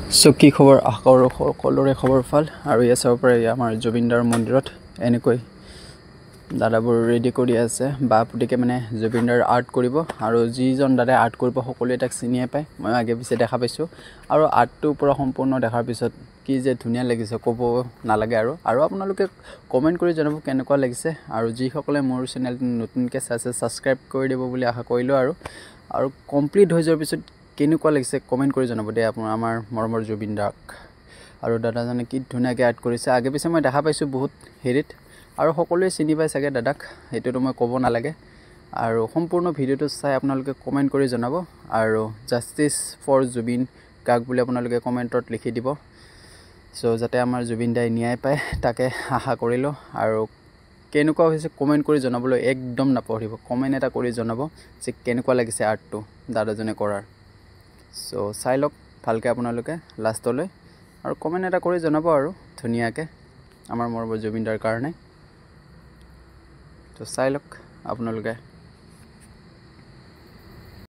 so কি খবৰ সকলোৰে খবৰ ভাল আৰু ইয়া চাব পাৰে আমাৰ জুবিনদাৰ মন্দিৰত এনেকৈ দাদাবোৰ ৰেডি কৰি আছে বা পুতিকে মানে জুবিনদাৰ আৰ্ট কৰিব আৰু যিজন দাদাই আৰ্ট কৰিব সকলোৱে তাক চিনিয়ে পায় মই আগে পিছে দেখা পাইছোঁ আৰু আৰ্টটো পুৰা সম্পূৰ্ণ দেখাৰ পিছত কি যে ধুনীয়া লাগিছে ক'ব নালাগে আৰু আপোনালোকে কমেণ্ট কৰি জনাব কেনেকুৱা লাগিছে আৰু যিসকলে মোৰ চেনেলটো নতুনকৈ চাইছে ছাবস্ক্ৰাইব কৰি দিব বুলি আশা কৰিলোঁ আৰু কমপ্লিট হৈ যোৱাৰ পিছত কেনেকুৱা লাগিছে কমেণ্ট কৰি জনাব দেই আপোনাৰ আমাৰ মৰমৰ জুবিনদাক আৰু দাদাজনে কি ধুনীয়াকৈ আৰ্ট কৰিছে আগে পিছে মই দেখা পাইছোঁ বহুত হেৰিত আৰু সকলোৱে চিনি পায় চাগে দাদাক এইটোতো মই ক'ব নালাগে আৰু সম্পূৰ্ণ ভিডিঅ'টো চাই আপোনালোকে কমেণ্ট কৰি জনাব আৰু জাষ্টিছ ফৰ জুবিন কাক বুলি আপোনালোকে কমেণ্টত লিখি দিব সো যাতে আমাৰ জুবিন দাই ন্যায় পায় তাকে আশা কৰিলোঁ আৰু কেনেকুৱা হৈছে কমেণ্ট কৰি জনাবলৈ একদম নাপাহৰিব কমেণ্ট এটা কৰি জনাব যে কেনেকুৱা লাগিছে আৰ্টটো দাদাজনে কৰাৰ সো চাই লওক ভালকৈ আপোনালোকে লাষ্টলৈ আৰু কমেণ্ট এটা কৰি জনাব আৰু ধুনীয়াকৈ আমাৰ মৰমৰ জুবিনদাৰ কাৰণে তো চাই লওক আপোনালোকে